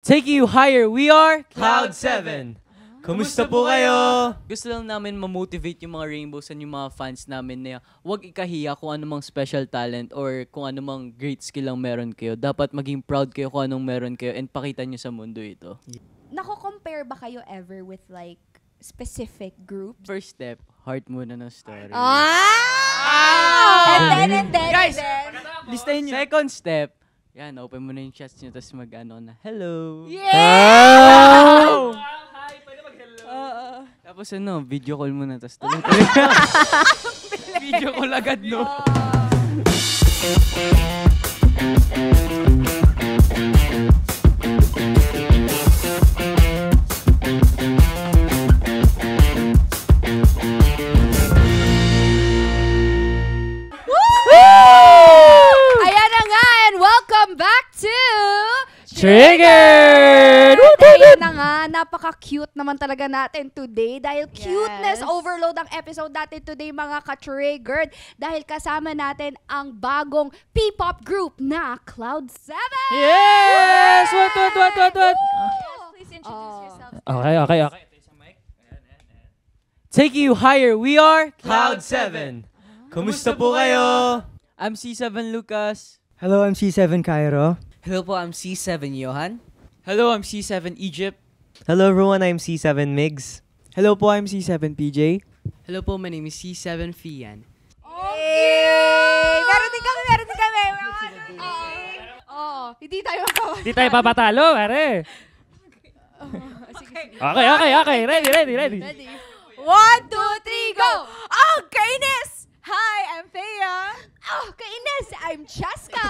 Taking you higher, we are Cloud 7. Kumusta po kayo? Gusto lang namin ma-motivate yung mga Rainbows and yung mga fans namin na huwag ikahiya kung anumang special talent or kung anumang great skill ang meron kayo. Dapat maging proud kayo kung anong meron kayo and pakita nyo sa mundo ito. Nako-compare ba kayo ever with like specific groups? First step, heart muna ng story. And then, Guys, listahin nyo. Second step, yan, open mo na yung chats nyo tapos mag-ano na, hello! Yeah! Tapos video call mo na tapos tuloy-tuloy. Video call agad, no? Ayan na nga, and welcome back to Triggered! Ayan na nga, napaka-cute naman talaga natin today dahil cuteness overload ang episode natin today mga ka-triggered dahil kasama natin ang bagong P-pop group na Cloud7! Yes! What? Please introduce yourself. Okay. Taking you higher, we are Cloud 7. Kumusta po kayo? I'm C7 Lucas. Hello, I'm C7 Cairo. Hello po, I'm C7 Johan. Hello, I'm C7 Egypt. Hello everyone, I'm C7 Migs. Hello po, I'm C7 PJ. Hello po, my name is C7 Fian. Okay! Meron din kami! Hindi tayo makawa. Di tayo papatalo, pare. Okay. Ready. Ready? 1, 2, 3, go! Oh, kainis! Hi, I'm Thea. Oh, kainis! I'm Cheska.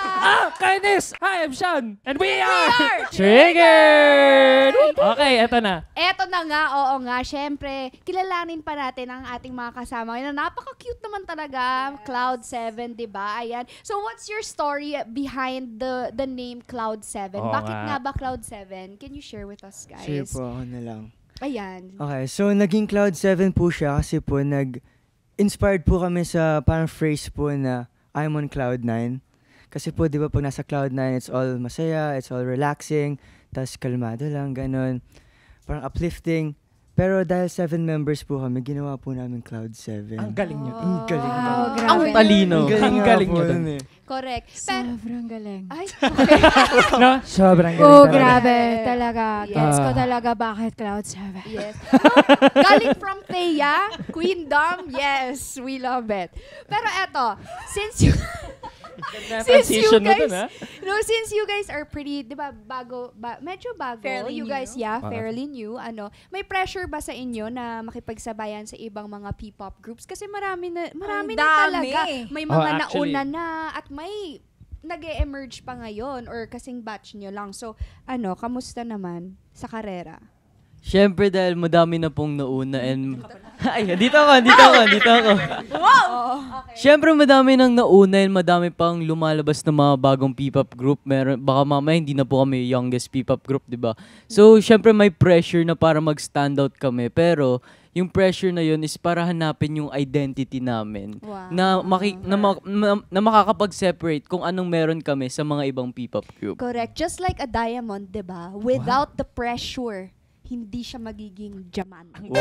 Kainis! Hi, I'm Sean. And we are Triggered! Okay, eto na. Eto na nga, oo nga. Siyempre, kilalanin pa natin ang ating mga kasama. Ngayon, napaka-cute naman talaga. Cloud7, di ba? Ayan. So, what's your story behind the name Cloud7? Oo Bakit nga. nga ba Cloud7? Can you share with us, guys? Share po ako na lang. Ayan. Okay, so naging Cloud7 po siya kasi po inspired po kami sa parang phrase po na I'm on Cloud9. Kasi po, di ba, pag nasa Cloud9, it's all masaya, it's all relaxing, tas kalmado lang, ganun. Parang uplifting. Pero dahil 7 members po kami, ginawa po namin Cloud7. Ang galing nyo. Ang galing. Wow, grabe. Ang talino. Ang galing nyo dun. Correct. Sobrang galing. Ay, okay. No? Sobrang galing Oh, talaga. grabe. Talaga. Yes. Gets ko talaga bakit Cloud7. Yes. Galing from Thea, Queendom, yes, we love it. Pero eto, since you Transition mo guys, dun, ha? since you guys are pretty, 'di ba, medyo bago. Fairly you new. guys, fairly new. May pressure ba sa inyo na makipagsabayan sa ibang mga P-pop groups kasi marami na dami. talaga. May mga actually. nauna na at may nag-e-emerge pa ngayon or kasing batch nyo lang. So, kamusta naman sa karera? Siyempre dahil madami na pong nauna and... Ay, dito ako. Wow! Siyempre madami nang nauna and madami pang lumalabas na mga bagong P-pop group. Baka mamaya hindi na po kami youngest P-pop group, di ba? So, siyempre may pressure na para mag-stand out kami. Pero, yung pressure na yun is para hanapin yung identity namin. Wow. Na makakapag-separate kung anong meron kami sa mga ibang P-pop group. Correct. Just like a diamond, di ba? Without the pressure, hindi siya magiging diamante. Wow!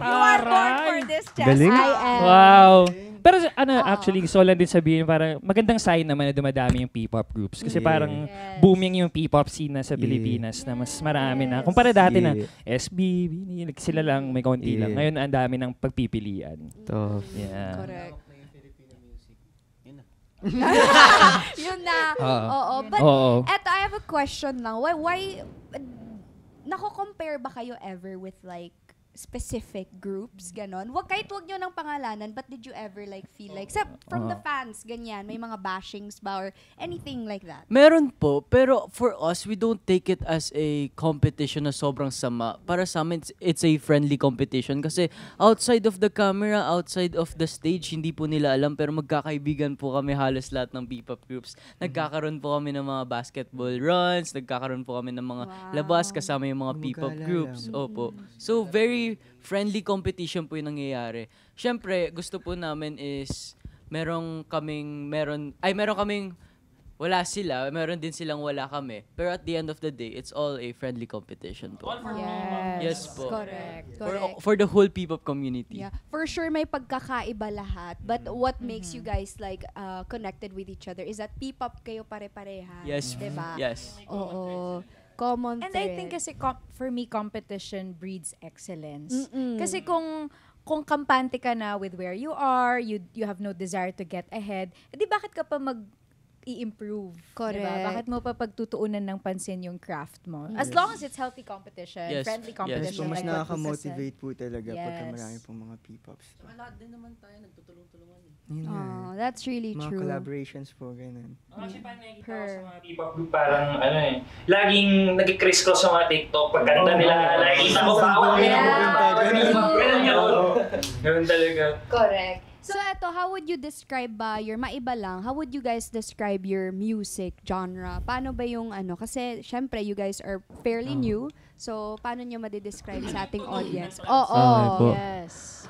You are born for this, Jess. Galing. I am. Wow. Pero actually, gusto ko lang din sabihin, parang magandang sign naman na dumadami yung P-pop groups. Kasi parang Yes. booming yung P-pop scene na sa Pilipinas na mas marami na. Kumpara dati na SB, sila lang, may kaunti lang. Ngayon, ang dami ng pagpipilian. Tough. Yeah. Correct. Yun na. Oo. Oo. But, Oo. eto, I have a question lang. Why nako-compare ba kayo ever with like specific groups, ganon? Kahit wag nyo ng pangalanan, but did you ever like feel like, from the fans, ganyan, may mga bashings ba or anything like that? Meron po, pero for us, we don't take it as a competition na sobrang sama. Para sa amin, it's a friendly competition kasi outside of the camera, outside of the stage, hindi po nila alam pero magkakaibigan po kami halos lahat ng P-pop groups. Nagkakaroon po kami ng mga basketball runs, nagkakaroon po kami ng mga labas kasama yung mga P-pop groups. Opo. So, very friendly competition po yung nangyayari. Siyempre, gusto po namin is meron kaming wala sila, meron din silang wala kami. Pero at the end of the day, it's all a friendly competition po. Yes po. Correct. For the whole P-pop community. Yeah. For sure may pagkakaiba lahat, but what makes you guys like connected with each other is that P-pop kayo pare-pareha. Yes. Diba? Yes. Oo. Common And thread. I think kasi for me, competition breeds excellence. Mm-mm. Kasi kung kampante ka na with where you are, you have no desire to get ahead, edi bakit ka pa i-improve? Correct. Diba? Bakit mo pa pagtutuunan ng pansin yung craft mo? As long as it's healthy competition, Yes. friendly Yes. Yes competition. po, mas like what Lisa nakaka-motivate po talaga pagka Yes. marami pong mga P-pops. Lahat din naman tayo nagtutulong-tulungan. Yun nga. Oh, that's really Mga true. collaborations po, ganun. Actually, parang nakikita ko Per. sa mga P-pop group, parang laging nag-criss-cross sa mga TikTok. Pagkanta nila, nakikita ko pa, ganun talaga. Correct. So eto, how would you describe your maiba lang? How would you guys describe your music genre? Paano ba yung kasi syempre you guys are fairly new. So paano niyo ma-describe sa ating audience? Okay po. Yes.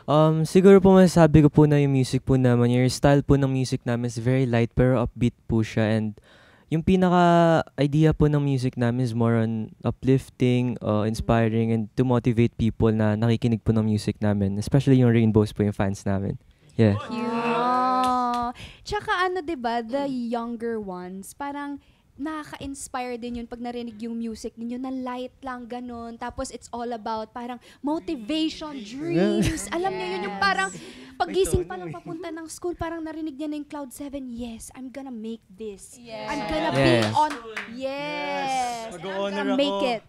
Siguro po masasabi ko po na yung music po naman, yung style po ng music namin is very light pero upbeat po siya, and yung pinaka-idea po ng music namin is more on uplifting, inspiring, and to motivate people na nakikinig po ng music namin. Especially yung Rainbows po yung fans namin. Yeah. Cute. Tsaka 'di ba, the younger ones, parang nakaka-inspire din yun pag narinig yung music ninyo na light lang, ganun. Tapos it's all about parang motivation, dreams. Alam niyo yun, yung parang pagising pa lang papunta ng school, parang narinig niya na yung Cloud 7, yes, I'm gonna make this. Yes. I'm gonna be Yes. on, yes, I'm Mag-o-honor gonna make ako. it.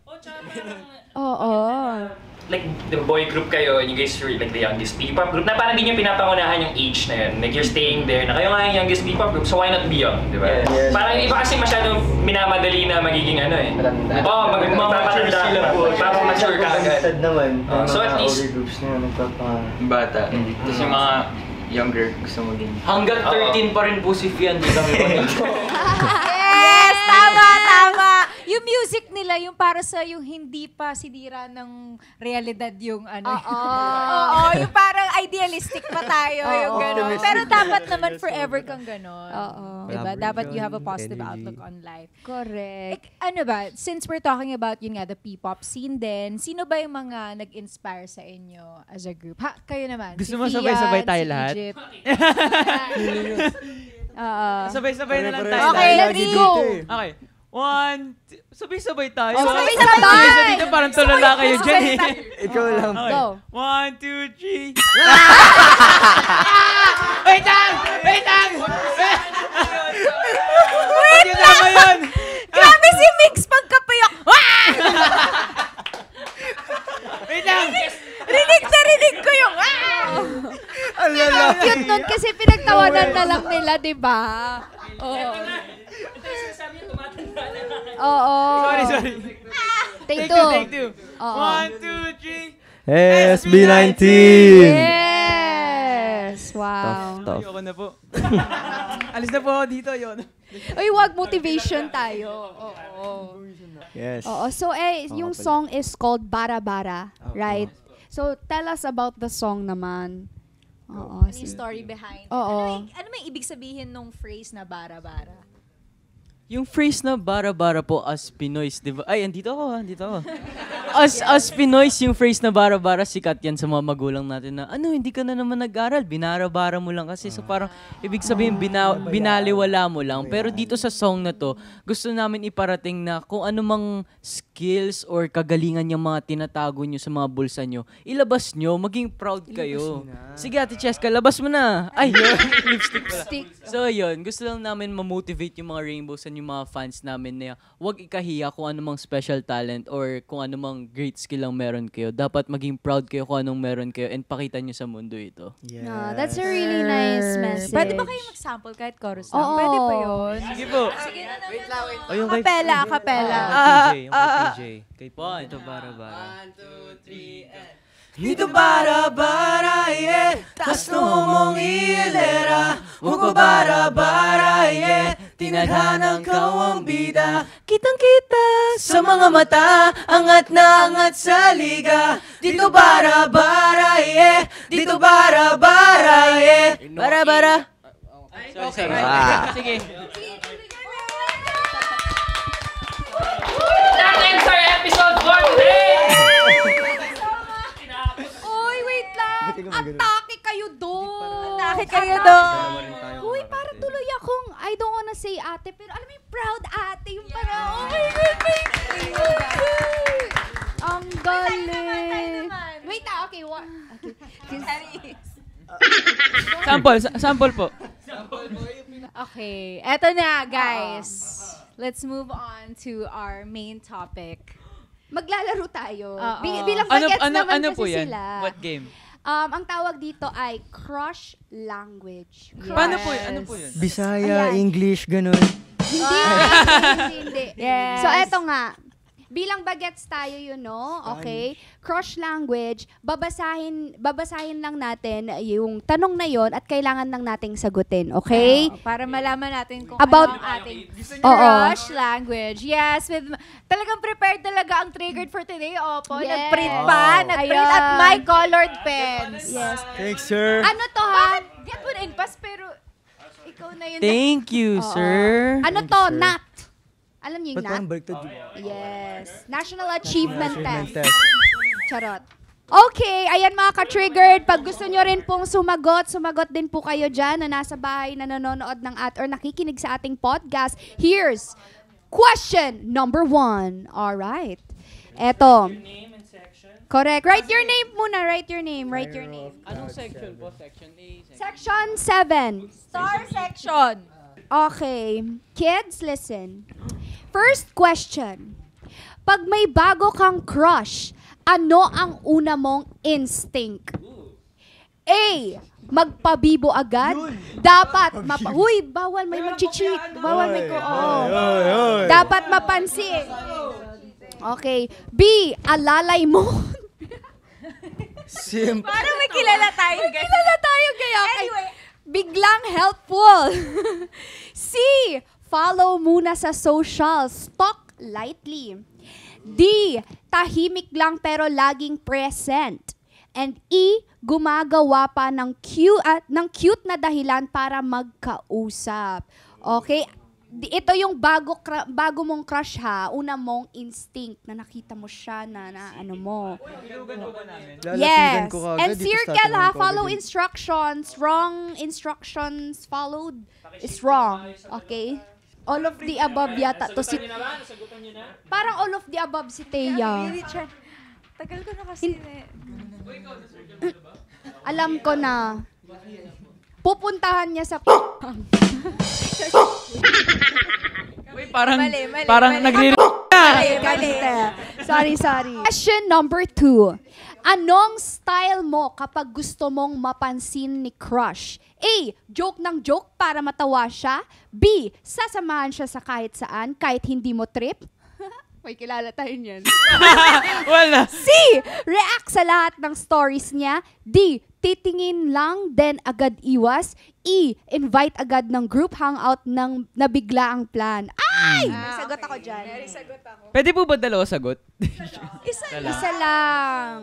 Oo. Like, the boy group kayo, and you guys were like the youngest P-pop group, na parang hindi nyo pinapangunahan yung age na yun. Like, you're staying there, na kayo nga yung youngest P-pop group, so why not be young, di ba? Yes. Parang yung iba kasi masyadong minamadali na magiging magpapatanda ka, parang mature ka agad. Sad naman. So at least- older groups na Bata. Tapos yung mga younger gusto mo din. Hanggang 13 pa rin po si Fian, di kami pa Yes! Tama! Yung music nila, yung para sa yung hindi pa sinira ng realidad yung Oo, yung parang idealistic pa tayo, yung gano'n. Pero dapat naman forever kang gano'n. Oo. Diba? Dapat you have a positive Energy. outlook on life. Correct. Ano ba, since we're talking about yun nga, the P-pop scene din, sino ba yung mga nag-inspire sa inyo as a group? Kayo naman. Gusto si mo Fian, sabay-sabay tayo si lahat? Egypt. Sabay-sabay na lang tayo. Okay, let's go! Okay. 1, sabay-sabay tayo. Oh, sabay-sabay! Isa dito parang tulala kayo dyan eh. Ikaw lang. Okay. Go. 1, 2, 3. Wait lang! Wait lang! Wait lang! Grabe si Mix pagkapayak! Wait lang! Rinig ko yung Ang lala. Cute nun kasi pinagtawanan na lang nila, di ba? Oo. Oo. Sorry. Take Take two. two. Oo. 1, 2, 3. SB19! Yes! Wow. Tough. Ayoko na po. Alis na po ako dito, yun. Uy, wag motivation tayo. Oo. Yes. Oo. So, yung song is called Bara Bara, right? So, tell us about the song naman. Oo. Ano yung story behind it? Oo. Ano may ibig sabihin nung phrase na bara-bara? Yung phrase na bara-bara po as Pinoys, di ba? Ay, andito ako. As Pinoys, yung phrase na bara-bara, sikat yan sa mga magulang natin na, hindi ka na naman nag-aral, binara-bara mo lang kasi. So parang, ibig sabihin, binaliwala mo lang. Pero dito sa song na to, gusto namin iparating na kung anumang skills or kagalingan yung mga tinatago nyo sa mga bulsa nyo, ilabas nyo, maging proud kayo. Sige, Ate Cheska, labas mo na. Ay, lipstick pala. So yun, gusto lang namin ma-motivate yung mga Rainbows and yung mga fans namin na huwag ikahiya kung anumang special talent or kung anumang great skill ang meron kayo. Dapat maging proud kayo kung anong meron kayo and pakita nyo sa mundo ito. Yes. No, that's a really nice message. Pwede ba kayo mag-sample kahit chorus lang? Oo. Pwede pa yun? Sige po. Sige na naman. O yung kay Kapela. yung kay PJ. Kay PJ. Ito bara-bara. 1, 2, 3, and... Dito bara-bara, yeah, tas no mong ilera. Huwag bara-bara, yeah, tinadhanang kawang bida. Kitang-kita sa mga mata, angat na angat sa liga. Dito bara-bara, yeah, dito bara-bara, yeah. Bara-bara. Sorry. Sige. ate, pero alam mo yung proud ate, yung parang, oh my God, my God. Ang galing. Wait, okay, what? Okay. Sample po. Okay, eto na guys. Let's move on to our main topic. Maglalaro tayo. Oo. Bilang bagets naman ano kasi po yan? sila. What game? Ang tawag dito ay crush language. Paano po yun? Ano po yun? Bisaya, Ayan. English, ganun. Hindi. Yes. So, eto nga. Bilang bagets tayo okay? Crush language, babasahin lang natin yung tanong na yon at kailangan lang nating sagutin, okay? Para malaman natin kung About- ano ang ating Oo. crush language. Yes, talagang prepared talaga ang triggered for today, Opo. Yes. Nag-print pa, nag-print Ayan. at my colored pens. Yes. Thanks, sir. Ano to ha? Get mo na inpas, pero ikaw na yun. Thank you, sir. Ano to? NAT. Alam niyo yung Ba't parang NAT? baliktad? Yes. National Achievement Test. Test. Charot. Okay, ayan mga ka-triggered. Pag gusto nyo rin pong sumagot din po kayo dyan na nasa bahay na nanonood ng or nakikinig sa ating podcast. Here's question number 1. Alright. Eto. Correct. Write your name muna. Write your name. Anong section po? Section A? Section 7. Star section. Okay. Kids, listen. First question. Pag may bago kang crush, ano ang una mong instinct? A. Magpabibo agad. Dapat Huy, bawal may magchichik. Bawal may Dapat mapansin. Okay. B. Alalay mo. Simple. Parang may kilala tayo, guys. Kaya Anyway. biglang helpful. C. Follow muna sa social. Stalk lightly. D. Tahimik lang pero laging present. And E. Gumagawa pa ng cute na dahilan para magkausap. Okay? Ito yung bago mong crush ha. Una mong instinct na nakita mo siya na ano mo. Lalapitan Yes. ko kagad, And di ko circle tatanungin ha. ko Follow agad. instructions. Wrong instructions followed is wrong. Okay? All of the above yata to si... Parang all of the above si Teya. Tagal ko na kasi. Alam ko na. Pupuntahan niya sa... Wait, parang Mali. Mali. Sorry. Question number 2. Anong style mo kapag gusto mong mapansin ni crush? A. Joke ng joke para matawa siya. B. Sasamahan siya sa kahit saan, kahit hindi mo trip. May kilala tayo niyan. Wala. C. React sa lahat ng stories niya. D. Titingin lang, then agad iwas. E. Invite agad ng group hangout ng nabigla ang plan. Ay! May sagot ako dyan. Pwede po ba dalawa sagot? Isa lang.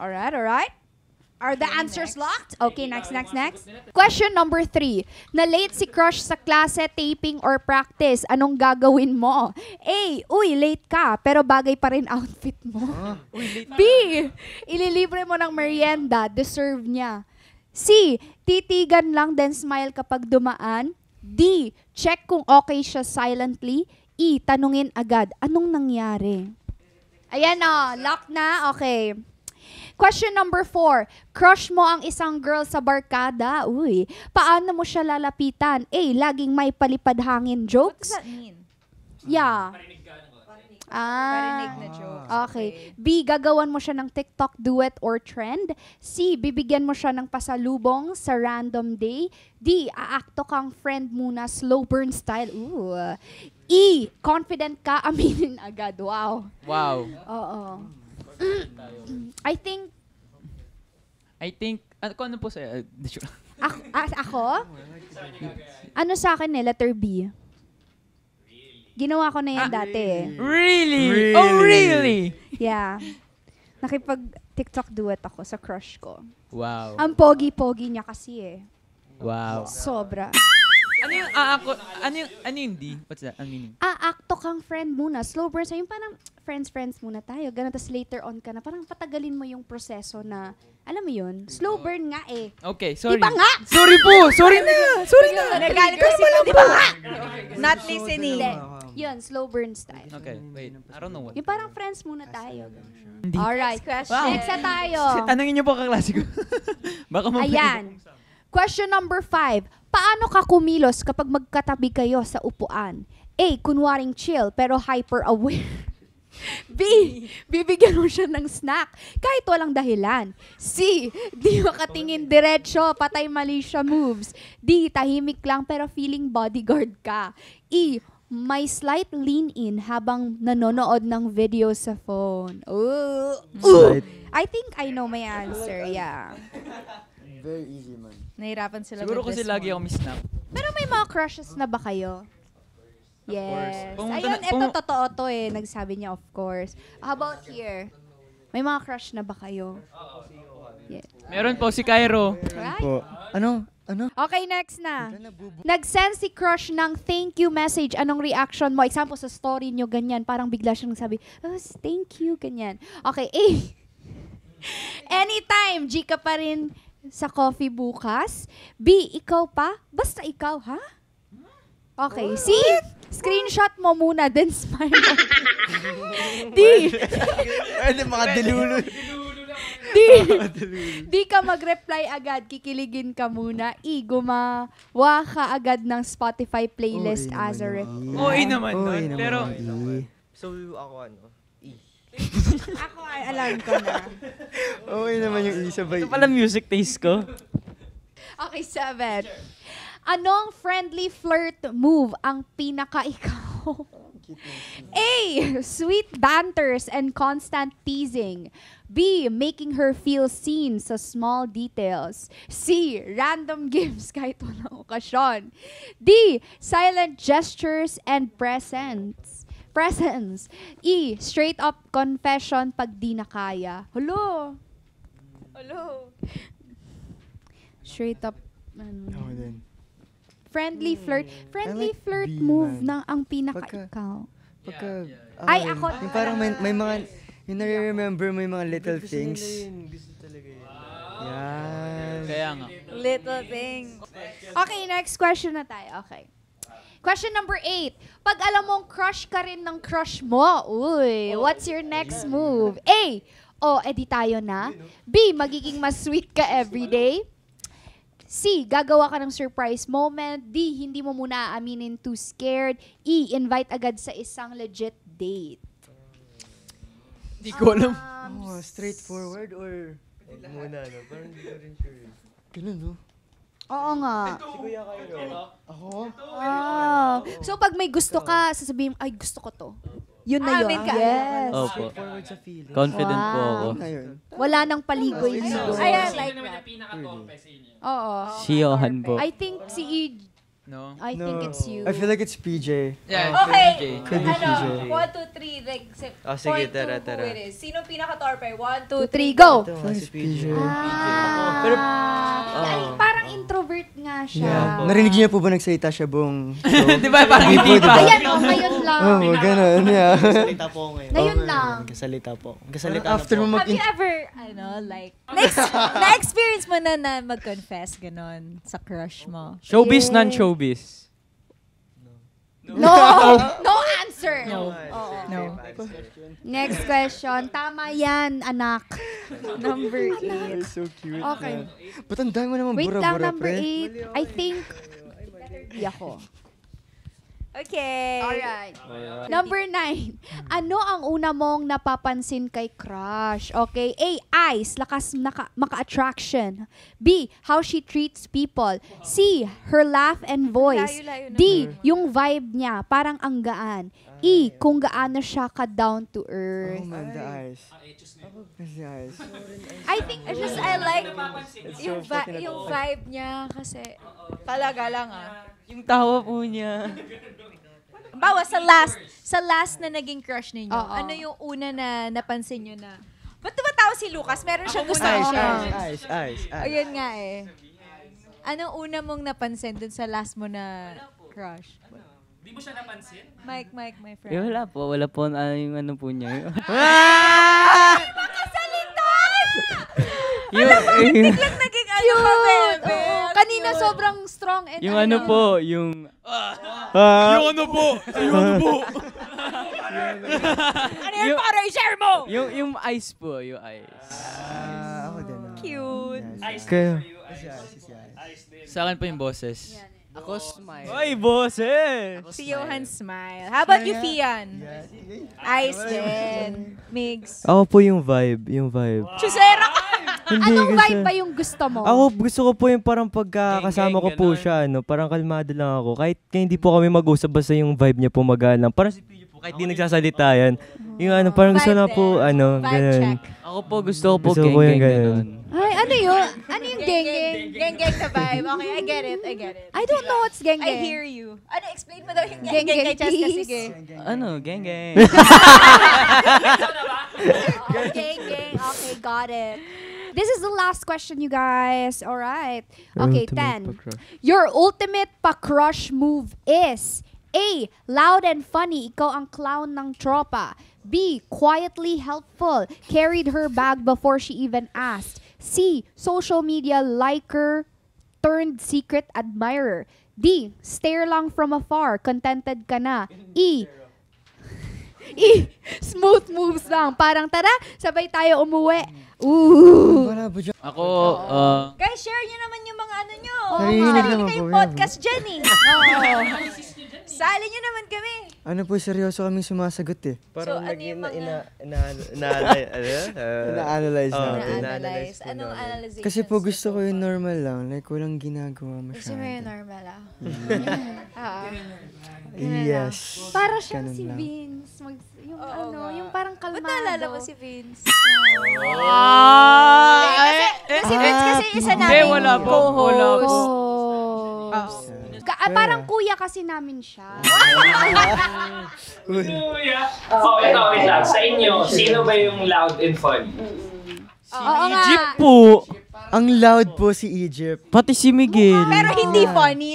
Alright. Are the answers locked? Okay, next. Question number 3. Na-late si crush sa klase, taping, or practice. Anong gagawin mo? A. Uy, late ka, pero bagay pa rin outfit mo. B. Ililibre mo ng merienda, deserve niya. C. Titigan lang, then smile kapag dumaan. D. Check kung okay siya silently. E. Tanungin agad, anong nangyari? Ayan lock na. Okay. Question number 4. Crush mo ang isang girl sa barkada. Uy, paano mo siya lalapitan? A. Laging may palipad hangin jokes. What does that mean? Yeah. Parinig na joke. Okay. B. Gagawan mo siya ng TikTok duet or trend. C. Bibigyan mo siya ng pasalubong sa random day. D. Aakto kang friend muna, slow burn style. Ooh. E. Confident ka, aminin agad. Wow. Oo. I think, kung ano po sa'yo? ako? Ano sa akin letter B. Ginawa ko na yan dati Really? Oh, really? Yeah. Nakipag-TikTok duet ako sa crush ko. Wow. Ang pogi-pogi niya kasi Wow. Sobra. Ano yung aako? Ano yung D? What's that? Ano meaning? Aakto kang friend muna. Slow burn. So yung parang friends muna tayo. Ganun, tapos later on ka na. Parang patagalin mo yung proseso na, alam mo yun, slow burn nga eh. Okay, sorry. Di ba nga? Sorry po! Sorry na! Sorry na! Nagalit kasi di ba nga? Not listening. Hindi. Yun, slow burn style. Okay, wait. I don't know what. Yung parang friends muna tayo. Hindi. Alright. Question. Next na tayo. Tanungin niyo po kaklase ko. Baka mabalik. Ayan. Question number 5. Paano ka kumilos kapag magkatabi kayo sa upuan? A. Kunwaring chill pero hyper-aware. B. Bibigyan mo siya ng snack kahit walang dahilan. C. Di makatingin diretsyo, patay mali siya moves. D. Tahimik lang pero feeling bodyguard ka. E. May slight lean-in habang nanonood ng video sa phone. Ooh. I think I know my answer. Yeah. Very easy, man. Nahirapan sila Siguro with kasi this lagi one. ako misnap. Pero may mga crushes na ba kayo? Yes. Pumunta Ayun, na- ito totoo to eh. Nagsabi niya, of course. How about here? May mga crush na ba kayo? Yeah. Meron po si Cairo. Right? Po. Ano? Okay, next na. Nag-send si crush ng thank you message. Anong reaction mo? Example, sa story nyo, ganyan. Parang bigla siyang sabi, oh, thank you, ganyan. Okay, A. Anytime, G ka pa rin sa coffee bukas. B, ikaw pa? Basta ikaw, ha? Okay, C. Screenshot mo muna, then smile. D. Ano mga dilulu? Di ka mag-reply agad, kikiligin ka muna. E, gumawa ka agad ng Spotify playlist as a Oo naman nun. Pero, So, ako ano? Ako ay alam ko na. Okay naman yung isa ba? Ito pala music taste ko. Okay, 7. Anong friendly flirt move ang pinaka-ikaw? A. Sweet banters and constant teasing. B. Making her feel seen sa small details. C. Random gifts kahit walang okasyon. D. Silent gestures and presence. E. Straight up confession pag di na kaya. Hello. Straight up. Ako din. Friendly flirt. Friendly I like flirt B, move man. ng ang pinaka-ikaw. Ay, ako. Yung parang may mga, yung nare-remember mo yung mga little things. Yan. kaya nga. Little thing. Okay, next question na tayo. Okay. Question number 8. Pag alam mong crush ka rin ng crush mo, what's your next move? A. Edi tayo na. B. Magiging mas sweet ka everyday. C. Gagawa ka ng surprise moment. D. Hindi mo muna aaminin too scared. E. Invite agad sa isang legit date. Di ko alam. Straightforward or... Muna, no? Parang hindi ko rin sure. Ganun, no? Oo nga. Si Kuya Cairo. Ako? So pag may gusto ka, sasabihin, ay gusto ko to. Yun na yun. Amin ka. Yes. Opo. Forward sa feeling. Confident po Wow. ako. Ngayon. Wala nang paligoy-ligoy. Ayan, like Sino naman that. yung pinaka-tope sa inyo? Oo. Si Johan po. I think si Ej. No? I think it's you. I feel like it's PJ. Yeah, Okay. Could be PJ. 1, 2, 3, like, Sige, point tara, to tara. who it is. Sinong pinaka-torpe? 1, 2, 2, 3, 3, go! I feel like it's PJ. Pero, Oh. parang introvert nga siya. Yeah. Narinig niyo po ba nagsalita siya buong show? Di ba? Parang hindi Hindi po, pa. diba? Ayan, ngayon lang. Oo, ganun, yeah. Salita po ako ngayon. Ngayon lang. Kasalita po. Kasalita After na po. mo Have you ever, like, na-experience mo na mag-confess, ganon, sa crush mo? Showbiz, Yeah. non-showbiz. No! No answer! No. No. Next question. Tama yan, anak. Number 8. So cute. Okay. Ba't ang dami mo naman Wait lang, bura-bura, number pre? 8. I think, di ako. Okay. Alright. Number 9. Ano ang una mong napapansin kay crush? Okay. A. Eyes. Lakas maka-attraction. B. How she treats people. C. Her laugh and voice. Layo-layo D. Yung vibe niya. Parang ang gaan. E. Kung gaano siya ka down to Oh earth. man, the eyes. The eyes. I think, I like so fucking yung vibe niya kasi talaga lang Yung tawa po niya. Bawa sa last na naging crush ninyo, Oo. ano yung una na napansin nyo na, ba't tumatawa si Lucas? Meron siyang gusto Eyes, ko. eyes. Ayun nga eh. Anong una mong napansin dun sa last mo na crush? Di mo siya napansin? Mike, my friend. Wala po yung ano po niya. Biglang naging ano pa, bebe. Kanina sobrang strong and Yung ano po, yung... Yung ano po? Ano yan para i-share mo? Yung ice po, yung ice. Ako din. Cute. Ice Kayo. for you. Ice din. Sa akin po yung boses. Ako smile. Ay, boses! Si Johan smile. How about you, Fian? Ice din. Migs. Ako po yung vibe. Chusera ka! Hindi, Anong kasi- vibe ba yung gusto mo? Ako gusto ko po yung parang pagkakasama ko po Gang-gang, siya, parang kalmado lang ako. Kahit hindi po kami mag-usap, basta yung vibe niya po magalang. Parang si PJ po, kahit di nagsasalita yan. Yung parang gusto Vibe na po, din. Vibe ganun. check. Ako po, gusto ko po Gusto ko yung ganun. Ay, ano yun? Ano yung geng-geng? Geng-geng na vibe. Okay, I get it. I don't know what's I geng-geng. hear you. Ano, explain mo daw yung Geng-geng, geng-geng kay Cheska. please. Sige. Ano, gang. Geng-geng. Okay, got it. This is the last question, you guys. All right. Okay, 10. Your ultimate pa-crush move is A. Loud and funny. Ikaw ang clown ng tropa. B. Quietly helpful. Carried her bag before she even asked. C. Social media liker turned secret admirer. D. Stare lang from afar. Contented ka na. E. Smooth moves lang. Parang tara, sabay tayo umuwi. Ooh. Ako, Guys, share nyo naman yung mga ano nyo. Narinig Sarili naman kayong po, podcast dyan eh. Oo. Sali nyo naman kami. Ano po, seryoso kaming sumasagot eh. So, ano yung mga... Na-analyze natin. Na-analyze. Anong analyzation? Kasi po gusto ko yung normal lang. Like, walang ginagawa Gusto mo yung masyado. normal ah. Yes. Para siyang Ganun si lang. Vince. Yung Oo ano, nga. yung parang kalmado. Ba't naalala mo si Vince? Kasi Vince kasi isa Hindi, namin wala po. co-host. Wala Parang kuya kasi namin siya. Kuya. Oh, ito, wait lang. Sa inyo, sino ba yung loud and funny? Oo nga. Egypt po. Ang loud po si Egypt. Pati si Miguel. Pero hindi funny.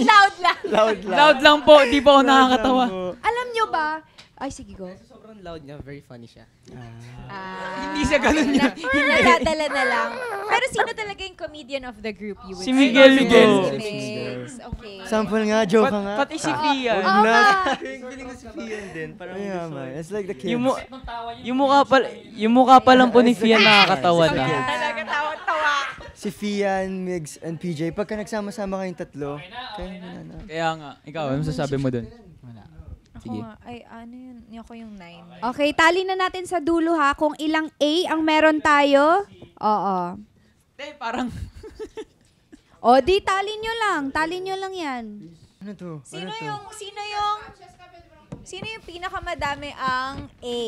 Loud lang. Loud lang po, di ba ako nakakatawa? Alam nyo ba? Ay, sige go. Sobrang loud niya, very funny siya. Hindi siya ganun niya. Nadadala na lang. Pero sino talaga yung comedian of the group? You would Si say? Miguel Si po. Migs. Okay. Sample nga, joke ka nga. Pati si Fia. Oo nga. Feeling ko si Fian din. Parang Yeah, man. It's like the kids. Yung mukha pa lang po ni Fia nakakatawa na. Talaga tawa-tawa. Si Fian, Migs, and PJ. Pagka nagsama-sama kayong tatlo, kayo na. Kaya nga, ikaw, ano masasabi mo dun? Ako nga, ay ano yun? Ako yung 9. Okay, tali na natin sa dulo ha kung ilang A ang meron tayo. Oo. Parang... O, di tali nyo lang. Tali nyo lang yan. Ano to? Sino yung pinakamadami ang A?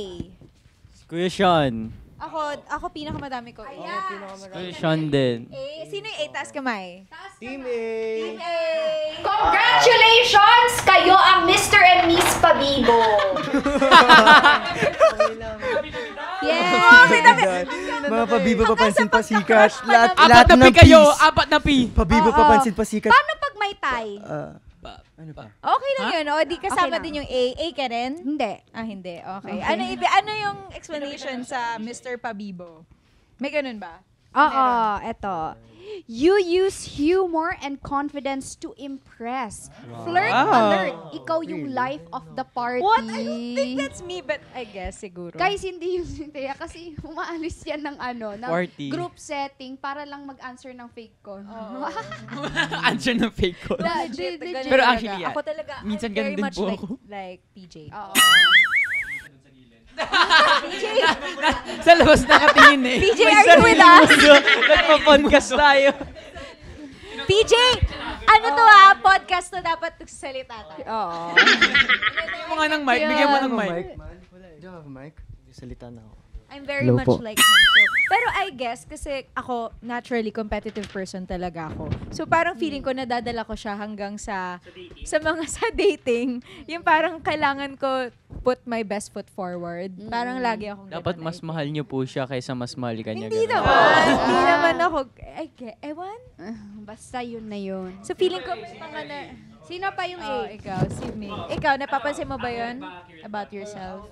Kuya Sean. Ako pinakamadami ko. Kuya Sean din. A. Sino yung A? Taas kamay. Team A! Team A. Congratulations! Kayo ang Mr. and Miss Pabibo. Yeah! Mga pabibo papansin pasikat. Apat Lahat Apat na ng pi kayo! peace. Apat na pi! Pabibo Oo. papansin pasikat. Paano pag may tie? Ano pa? Okay lang yun. O, di kasama Okay lang. din yung A. A ka rin? Hindi. Hindi. Okay. Ano yung explanation sa Mr. Pabibo? May ganun ba? Oo, eto. You use humor and confidence to impress. Flirt alert. Ikaw yung life of the party. What? I don't think that's me, but I guess siguro. Guys, hindi yun si Thea kasi umaalis yan ng ng Party. group setting para lang mag-answer ng fake ko. Answer ng fake ko. Legit, legit. Pero talaga. actually, yeah. Ako talaga, Minsan I'm very ganun din much po like, ako. like PJ. Oo. PJ, Sa labas nakatingin eh. PJ, are you with us? Nagpa-podcast tayo. PJ, ano to podcast to dapat nagsasalita tayo. Oo. Bigyan mo nga ng mic, bigyan mo ng mic. Do you have a mic? Salita na ako. I'm very Hello much po. like him. So, pero I guess, kasi ako, naturally competitive person talaga ako. So parang feeling ko nadadala ko siya hanggang sa mga sa dating. Yung parang kailangan ko put my best foot forward. Parang lagi akong Dapat mas mahal niyo po siya kaysa mas mahal ka niya. Hindi ganun. naman. Hindi naman ako. Ewan? Basta yun na yun. So feeling ko may mga na... Sino pa yung Oh, A? ikaw, si me. Ikaw, napapansin mo ba yun? About yourself?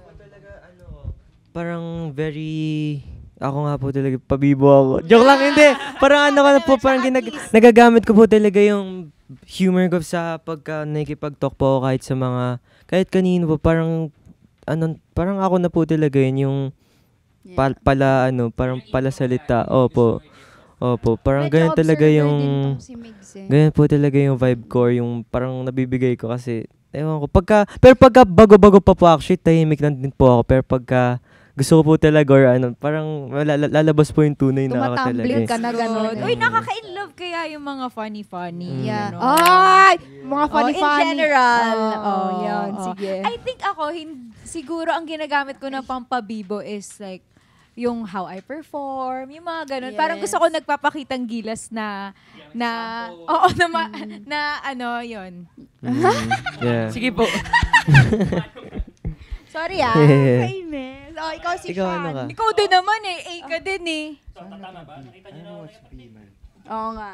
Parang very... Ako nga po talaga, pabibo ako. Joke lang, hindi. Parang ano ka na po, parang nagagamit ko po talaga yung humor ko sa pagka nakikipag-talk po ako kahit kanino po, parang ako na po talaga yun, yung parang pala salita. Opo, parang Medyo ganyan talaga observer yung, din tong si Migs eh. ganyan po talaga yung vibe ko, yung parang nabibigay ko kasi, ewan ko, pero pagka bago-bago pa po actually, tahimik lang din po ako, pero pagka gusto ko po talaga or parang lalabas po yung tunay na ako talaga. Tumatumbling ka na gano'n. Uy, nakaka-inlove kaya yung mga funny-funny. Yeah. Ano? Ay! Mga Oh, funny-funny. in general. Oh, yan. Sige. I think ako, siguro ang ginagamit ko ng pampabibo is like, yung how I perform, yung mga ganun. Yes. Parang gusto ko nagpapakitang gilas na yun. Yeah. Sige po. Sorry Yeah. Kainis. Oh, ikaw si Ikaw Sean. ano ka? Ikaw din naman eh. A ka din eh. Oo nga.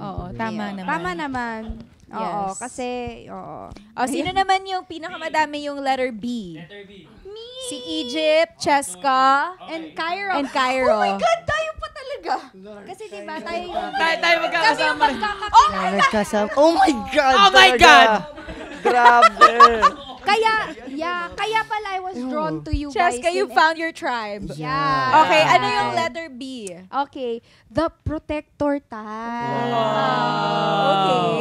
Oo, tama Yeah. naman. Tama naman. Oo, Yes. kasi, oo. Sino naman yung pinakamadami yung letter B? Me. Si Egypt, Cheska, And Cairo. Cairo. Oh my God, tayo pa talaga. Kasi diba, tayo yung... Tayo magkakasama rin. Nagkasama. Oh my God! Oh my talaga. God! Grabe! Kaya pala I was drawn to you guys. Cheska, you found your tribe. Yeah. Okay, ano yung letter B? Okay, the protector type. Okay.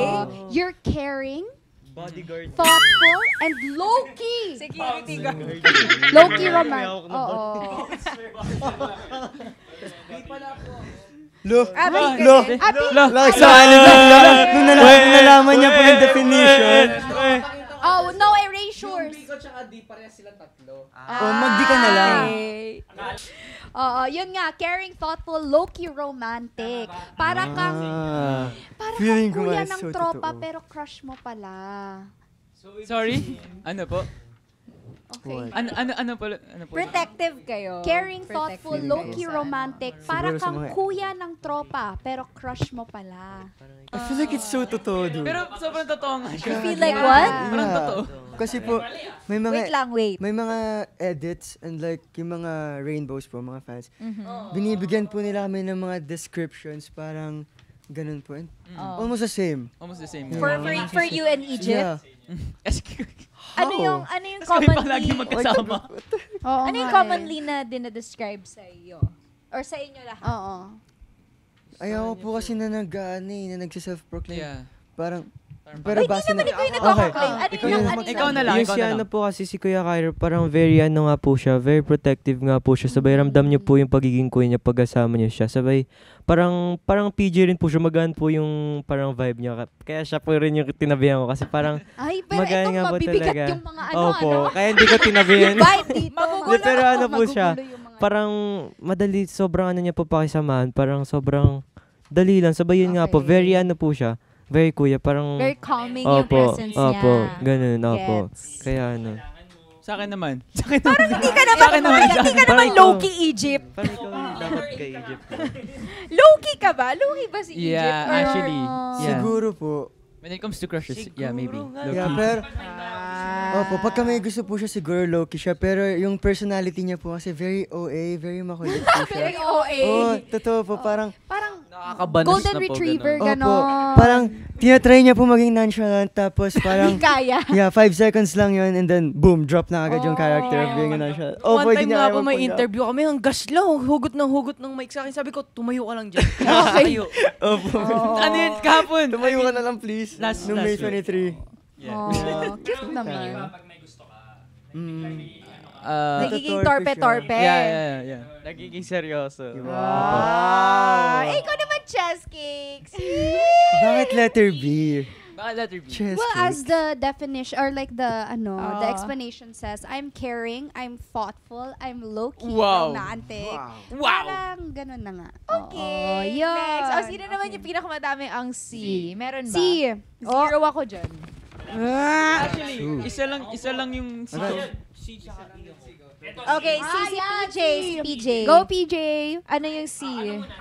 You're caring, Bodyguard. thoughtful, and low-key. Security guard. Low-key romantic. Oo. Nung nalaman niya po yung definition. Oh, no erasures. tsaka D parehas silang tatlo. Oh, mag-di ka na lang. Oo, yun nga, caring, thoughtful, low-key romantic. Para kang Feeling ko kuya nga, ng so tropa totoo. pero crush mo pala. Sorry? Ano po? Okay. Ano po? Protective kayo. Caring, Protective thoughtful, kayo low-key sa romantic. Para Siguro sa kang mga- kuya ng tropa pero crush mo pala. I feel like it's so totoo, dude. Pero sobrang totoo nga siya. Feel like what? Parang totoo. Kasi po, may Wait mga lang, wait. may mga edits and like yung mga rainbows po, mga fans. Mm-hmm. Binibigyan po nila kami ng mga descriptions, parang ganun po. And almost the same. Almost the same. For you and Egypt? Yeah. Ano yung Kami palagi commonly magkasama. Oo ano yung nga commonly na dinadescribe sa iyo? Or sa inyo lahat? Oo. Ayaw po kasi na nagsiself-proclaim. Yeah. Parang, pero base na... Ikaw yung nagko-proclaim. Ano Ikaw yung yung- Ikaw na lang, Yung ikaw si na ano lang. po kasi si Kuya Cairo, parang very ano nga po siya, very protective nga po siya. Sabay ramdam niyo po yung pagiging kuya niya pagkasama niyo siya. Sabay parang PG rin po siya, magaan po yung parang vibe niya. Kaya siya po rin yung tinabihan ko kasi parang Ay, pero magaan ito nga po mabibigat talaga. yung mga ano, Opo, ano? kaya hindi ko tinabihan. Vibe dito. Hindi, pero ano po siya, Magugulo yung mga- parang madali, sobrang ano niya po pakisamahan, parang sobrang dali lang. Sabay yun nga po, Okay. very ano po siya, very kuya, parang... Very calming yung Opo, presence opo, niya. ganun, opo. Gets. Kaya ano. Sa akin naman. Parang hindi ka naman, Sa akin naman. hindi ka naman Parang ikaw. low-key Egypt. Parang ikaw yung dapat kay Egypt. Low-key ka ba? Low-key ba si Egypt? Yeah, Or- actually. Yeah. Siguro po. When it comes to crushes, yeah, maybe. Yeah, pero... Opo, pagka may gusto po siya, siguro low-key siya. Pero yung personality niya po kasi very OA, very makulit po siya. Very OA. Oo, totoo po, parang... Parang Nakakabanas golden na po, retriever, ganun. Opo, ganon. parang tinatry niya po maging nonchalant, tapos parang... Hindi kaya. Yeah, 5 seconds lang yun, and then boom, drop na agad yung character of being a nonchalant. One Opo, time hindi niya nga kaya po may mag-point out. interview kami, ang gas lang, hugot ng mic sa akin. Sabi ko, tumayo ka lang dyan. Okay. Tayo. Opo. Ano yun? Kahapon. Tumayo ka na lang, please. Last Noong May week. 23. Oh, cute naman. Nagiging Natatorpe torpe-torpe. Yeah. Nagiging seryoso. Ah, ikaw naman, chess cakes. Bakit letter B? Letter B. Well, as the definition or like the the explanation says, I'm caring, I'm thoughtful, I'm low-key, Wow. romantic. Wow. Parang ganun na nga. Okay, yun. next. Sino naman yung pinakamadami ang C? Meron ba? C. Zero ako dyan. Actually, isa lang yung Okay, C, si PJ. Si PJ. Go, PJ. Ano yung C?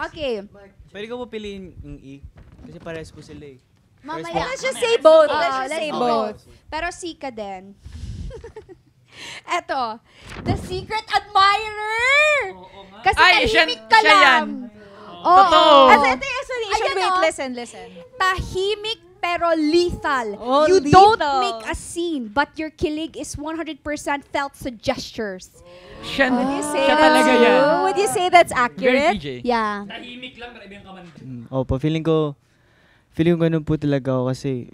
Okay. Pwede ko po piliin yung E. Kasi parehas po sila eh. Mamaya. Let's just say both. Ah, Let's just say let's both. Pero C ka din. Eto, the secret admirer! Kasi tahimik ka siya yan. lang. Oo. Totoo. Ito yung explanation. Ayan, Wait, oh. listen. Tahimik pero lethal. Oh, you don't lethal. make a scene, but your kilig is 100% felt sa gestures. Siya, Would you say siya that's talaga true? yan. Would you say that's Very accurate? PJ. Yeah. Tahimik lang, pero ibang kaman. Opo, feeling ko ganun po talaga ako kasi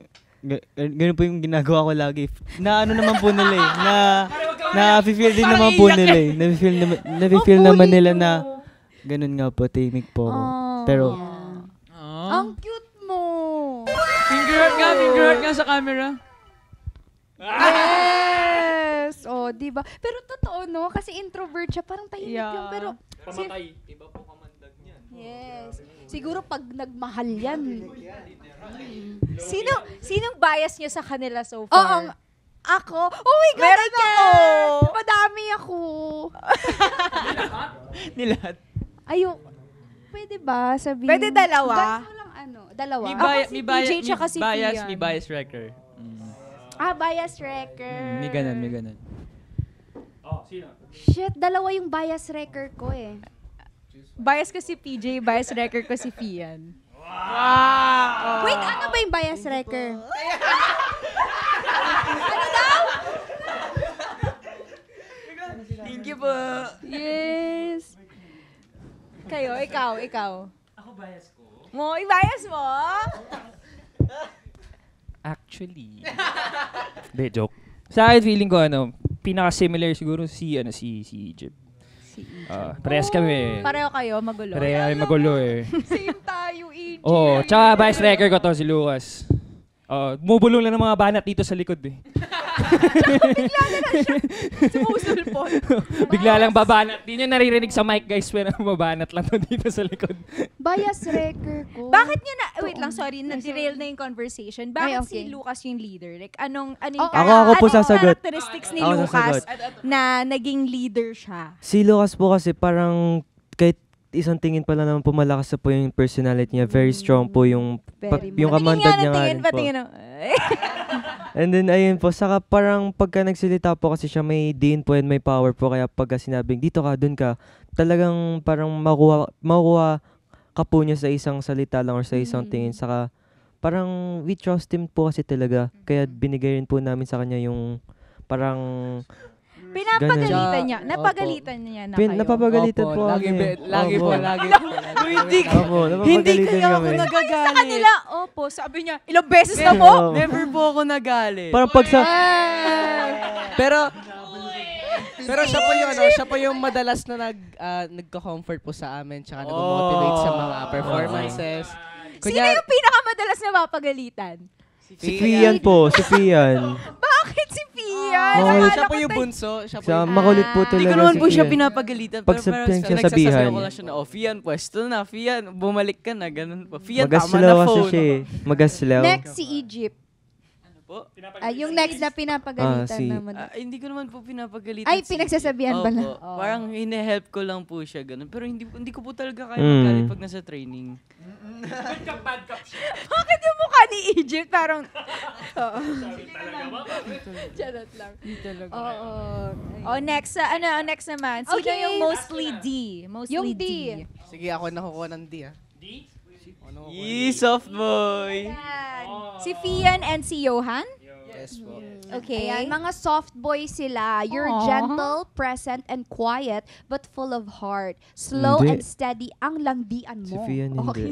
ganun po yung ginagawa ko lagi. Na ano naman po nila eh. Na-feel din naman po nila eh. Na-feel naman nila na ganun nga po, tahimik po ako. Pero, Ang cute mo. Finger heart nga sa camera. Yes! Oh, di ba? Pero totoo, no? Kasi introvert siya, parang tahimik lang. Pero, Pamatay. Iba po kamandag niyan. yes. Siguro pag nagmahal yan. Sinong bias niyo sa kanila so Oo, far? ako? Oh my God, Meron ka! Madami ako. Nilahat. Pwede ba sabihin? Pwede dalawa? Guys, walang dalawa. May PJ tsaka si Fian. bias wrecker. Bias wrecker. May ganun. Oh, sino? Shit, dalawa yung bias wrecker ko eh. Bias ko si PJ, bias wrecker ko si Fian. Wait, ano ba yung bias wrecker? Ano daw? Thank you po. Yes. Kayo, ikaw. Ako bias ko. I-bias mo? Actually. De, joke. Sa akin, feeling ko, pinaka-similar siguro si Egypt. Parehas kami. Pareho kayo, magulo. Pareho kami magulo eh. Same tayo, Egypt. Oo, tsaka vice record ko to, si Lucas. Bumubulong lang ng mga banat dito sa likod eh. Sumusulpot. Bigla lang babanat. Di nyo naririnig sa mic guys, pero babanat lang to dito sa likod. Bias wrecker ko. Bakit nyo na, wait lang, sorry, na-derail na yung conversation. Bakit Ay, okay. si Lucas yung leader? Like, anong Ako po sasagot. characteristics ni Ako Lucas sasagot. na naging leader siya? Si Lucas po kasi parang kahit isang tingin pa lang naman po malakas na po yung personality niya. Very strong po yung yung kamandag niya nga rin po. And then ayun po, saka parang pagka nagsalita po kasi siya may din po and may power po. Kaya pagka sinabing dito ka, dun ka, talagang parang makuha ka po niya sa isang salita lang or sa isang tingin. Saka parang we trust him po kasi talaga. Kaya binigay rin po namin sa kanya yung parang Pinapagalitan niya. Napagalitan niya na kayo. napapagalitan po lagi kami. lagi Opo. Hindi Hindi kaya ako kami. nagagalit. Sa kanila, opo, sabi niya, ilang beses na po? Oo. Never po ako nagalit. Parang pag sa... Pero siya po yung madalas na nagko-comfort po sa amin tsaka nag-motivate sa mga performances. Sino yung pinakamadalas na mapagalitan? Si Fian po, si Fian. Bakit si Fian? Makulit. Siya po yung bunso. Siya po Sa yung... makulit po talaga Hindi ko naman si po siya Fian. pinapagalitan. Pag Pero sa parang pinagsasabihan. nagsasabihan ko lang siya na, Fian, pwesto na. Fian, bumalik ka na. Ganun po. Fian, tama Magaslaw na kasi phone. siya eh. Magaslaw. Next, si Egypt. Ano po? Yung next na pinapagalitan si- naman. Hindi ko naman po pinapagalitan. Ay, pinagsasabihan pala. Opo. Parang hine-help ko lang po siya. Ganun. Pero hindi ko po talaga kaya Mm. magalit pag nasa training. Bad cup siya. Bakit yung mukha ni Egypt parang... Oo. Charot lang. Oo. Oh, next, next naman. Sino Okay. yung mostly D? Mostly Yung D. D. Sige, ako nakukuha ng D D? Yee, soft boy! Yan. Si Fian and si Johan? Yes po. Okay. Ayan, mga soft boy sila. You're Aw. gentle, present, and quiet, but full of heart. Slow Hindi. and steady ang landian mo. Si Fian hindi. Okay.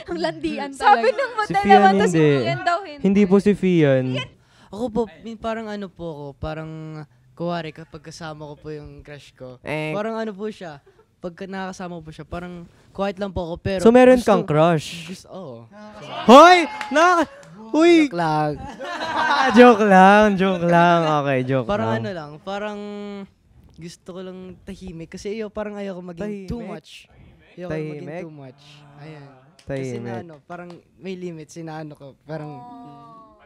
ang landian Sabi talaga. ng Si mata Fian naman, tapos si hindi. Fian daw hindi. Hindi po si Fian. Ako po, parang ano po ako, parang kuwari kapag kasama ko po yung crush ko, parang ano po siya, pagka nakakasama ko po siya, parang quiet lang po ako, pero So meron gusto- kang crush? Oo. Hoy! Uy! Joke lang. Joke lang. Okay, joke Parang lang. ano lang, parang gusto ko lang tahimik. Kasi parang ayaw ko maging too Tahimik? much. Ayaw ko maging Tahimik? too much. Ayan. Kasi Tahimik. na ano, parang may limits. Sinaano ko, parang...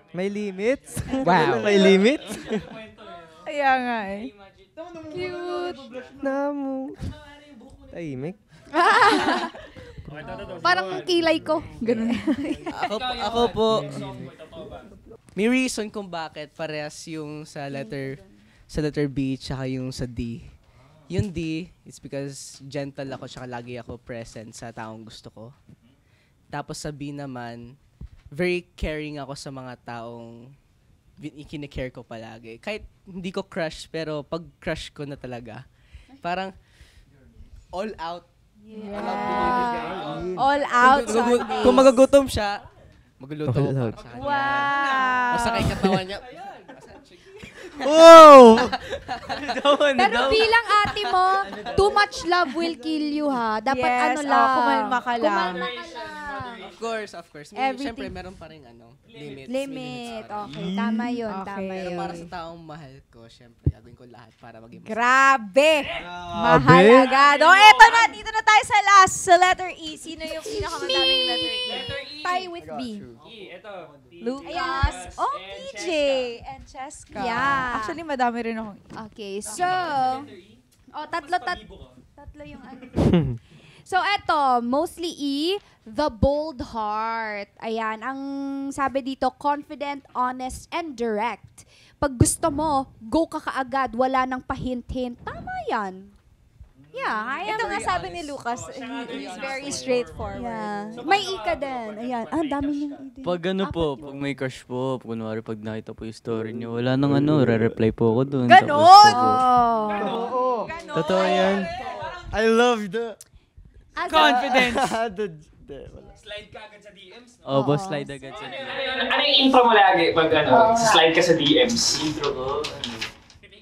May limits? Wow. May limits? Kaya nga eh. Cute. Namu. Tahimik? Parang kilay ko. Ganun. Ako po, may reason kung bakit parehas yung sa letter B tsaka yung sa D. Yung D, it's because gentle ako tsaka lagi ako present sa taong gusto ko. Tapos sa B naman, very caring ako sa mga taong ikinecare ko palagi. Kahit hindi ko crush, pero pag crush ko na talaga, parang all out. All out Sundays. Kung magugutom siya, magluluto All ako out. sa kanya. Wow. Masakay katawan niya. Wow! Pero bilang ate mo, too much love will kill you ha. Dapat Yes, ano lang. kumalma ka lang. Kumalma ka lang. Of course. Everything. Siyempre, meron pa rin limits. Limit. pa rin. Okay, tama yun. Okay. Tama Pero yun. para sa taong mahal ko, siyempre, gagawin ko lahat para maging masaya. Grabe! Mahal agad. O, eto na. Dito na tayo sa last. Sa letter E. Sino yung pinakamandaming letter E? Tie with B. Lucas. Oh, TJ. And Cheska. Yeah. Actually, madami rin akong Okay, so... tatlo yung ano. So, eto, mostly E, the bold heart. Ayan, ang sabi dito, confident, honest, and direct. Pag gusto mo, go ka kaagad, wala nang pahint-hint. Tama yan. Yeah, Ito nga sabi ni Lucas, he's very straightforward. Yeah. May E ka din. Ayan, dami niyang E din. Pag ano po, pag may crush po, kunwari pag nakita po yung story niyo, wala nang re-reply po ako dun. Ganon! Oh. Totoo yan. I love the... Confidence! Slide ka agad sa DMs, no? Opo, slide agad sa Ano yung intro mo lagi pag slide ka sa DMs? Intro ko?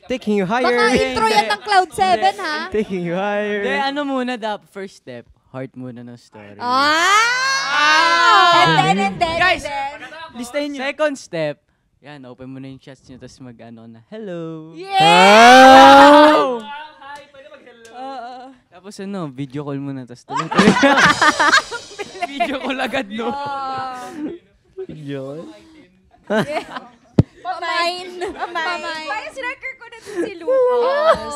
Taking you higher. Baka intro yan ng Cloud7, ha? Taking you higher. Hindi, ano muna first step, heart muna ng story. And then, Guys, listahin nyo. Second step, yan, open mo na yung chats nyo, tapos mag-ano na, hello. Oh! Tapos ano, video call muna, tapos tuloy-tuloy. Video call agad, no? Yun. Pamain. Parang sinarker ko na si Lucas.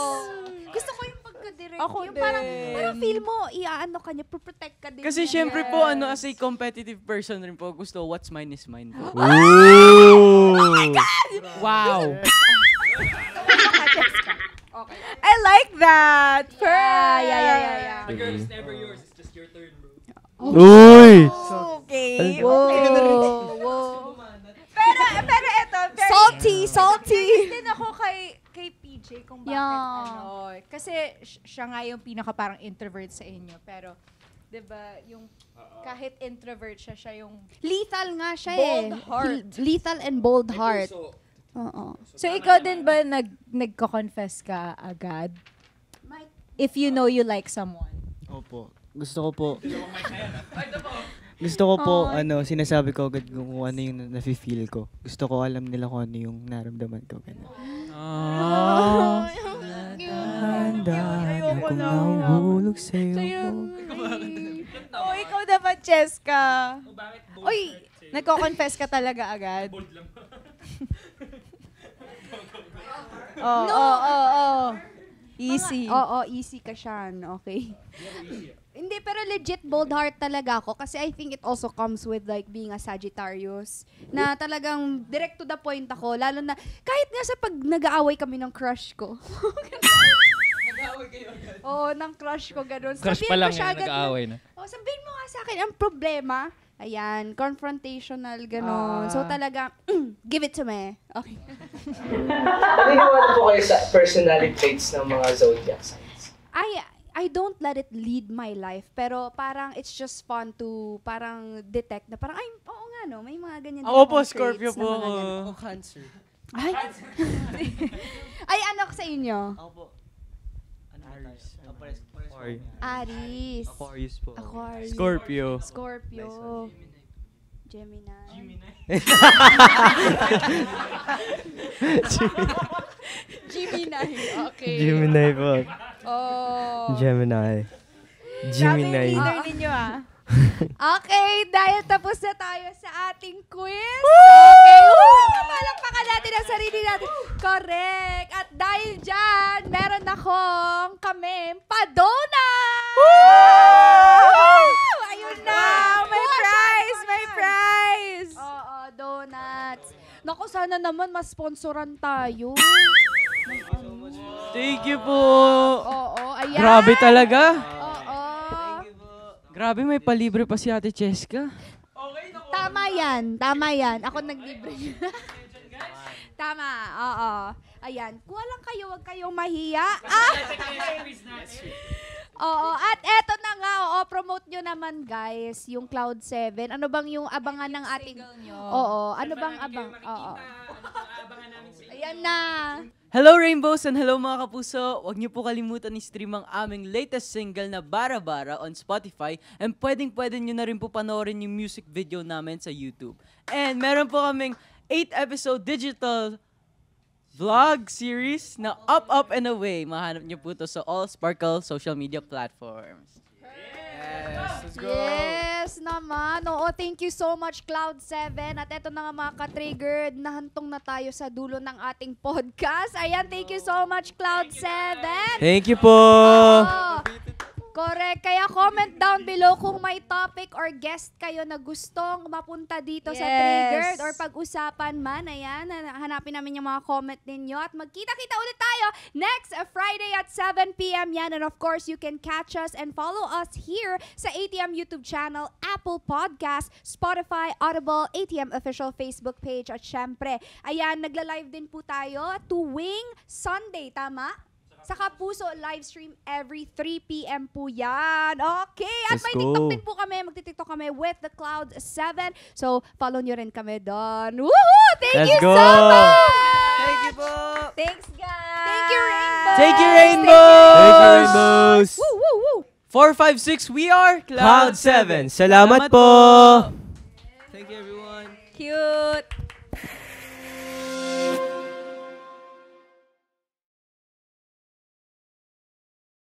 Gusto ko yung pagka-direct. Ako yung din. parang feel mo, iaano ka niya, protect ka din. Kasi niya. syempre po, as a competitive person rin po, gusto what's mine is mine po. Ooh! Wow! I like that. Yeah. The girl is never yours, it's just your turn, bro. Uy! Okay. Whoa. Pero eto, very Salty. din ako kay PJ kung bakit ano. Kasi siya nga yung pinaka parang introvert sa inyo. Pero, di ba, yung kahit introvert siya yung Lethal nga siya bold heart. Lethal and bold heart. Oo. So, ikaw din ba nagko-confess ka agad? If you know you like someone? Opo. Gusto ko po, sinasabi ko agad kung ano yung nafe-feel ko. Gusto ko alam nila kung ano yung naramdaman ko. Handa kung nahulog sa'yo. Oh, ikaw naman, Cheska. Uy, nagko-confess ka talaga agad? Oo. Easy. Oo, easy ka siya. Okay. Hindi, pero legit bold heart talaga ako kasi I think it also comes with like being a Sagittarius na talagang direct to the point ako. Lalo na, kahit nga sa pag nag-aaway kami ng crush ko. Nag-aaway kayo agad? Oo, ng crush ko, gano'n. Crush pa lang yun, nag-aaway na. Sabihin mo nga sa akin, ang problema, ayan, confrontational, gano'n. So talaga, give it to me. Okay. Naniniwala po kayo sa personality traits ng mga zodiac signs? I don't let it lead my life, pero parang it's just fun to parang detect na parang, ay, oo nga no, may mga ganyan. Ako po, akong Scorpio traits po na mga ako. ganun. Ako Cancer. Ay, ay ano sa inyo? Ako po. Aries. Aries. Aquarius po. Aquarius. Scorpio. Scorpio. Gemini. Gemini. Okay. Gemini po. Oh. Gemini. Sabi yung leader ninyo Okay, dahil tapos na tayo sa ating quiz. Okay, palakpakan natin ang sarili natin. Correct. At dahil dyan, meron akong padonut! Ayun na! May prize! May prize! Oo, donuts. Naku, sana naman mas-sponsoran tayo. Thank you po. Oo, ayan. Grabe talaga. Oo. Grabe, may palibre pa si Ate Cheska. Tama yan. Tama yan. Ako naglibre. Tama. Oo. Ayan. Kuha lang kayo. Huwag kayong mahiya. Oo. At eto na nga. Promote nyo naman, guys. Yung Cloud7. Ano bang yung abangan ng ating... Oo. Ano bang abang... Oo. Ayan na. Hello Rainbows and hello mga kapuso! Huwag niyo po kalimutan i-stream ang aming latest single na Bara Bara on Spotify and pwede niyo na rin po panoorin yung music video namin sa YouTube. And meron po kaming 8-episode digital vlog series na Up, Up, and Away. Mahanap niyo po to sa all Sparkle social media platforms. Let's go. Yes naman. Oo, thank you so much, Cloud7. At eto na nga mga ka-triggered, nahantong na tayo sa dulo ng ating podcast. Ayan, thank you so much, Cloud7. Thank you po. Correct. Kaya comment down below kung may topic or guest kayo na gustong mapunta dito sa Triggered or pag-usapan man. Ayan, hanapin namin yung mga comment ninyo. At magkita-kita ulit tayo next Friday at 7 p.m. yan. And of course, you can catch us and follow us here sa ATM YouTube channel, Apple Podcast, Spotify, Audible, ATM official Facebook page. At syempre, ayan, nagla-live din po tayo tuwing Sunday, tama? Sa Kapuso live stream every 3 p.m. po yan. Okay. At may TikTok din po kami. Magti-TikTok kami with the Cloud7. So, follow nyo rin kami doon. Woohoo! Thank you so much! Thank you po! Thanks, guys! Thank you, Rainbows! Thank you, Rainbows! Thank you, Rainbows! Woo, woo, woo! 456, we are Cloud7. Salamat po! Thank you, everyone. Cute!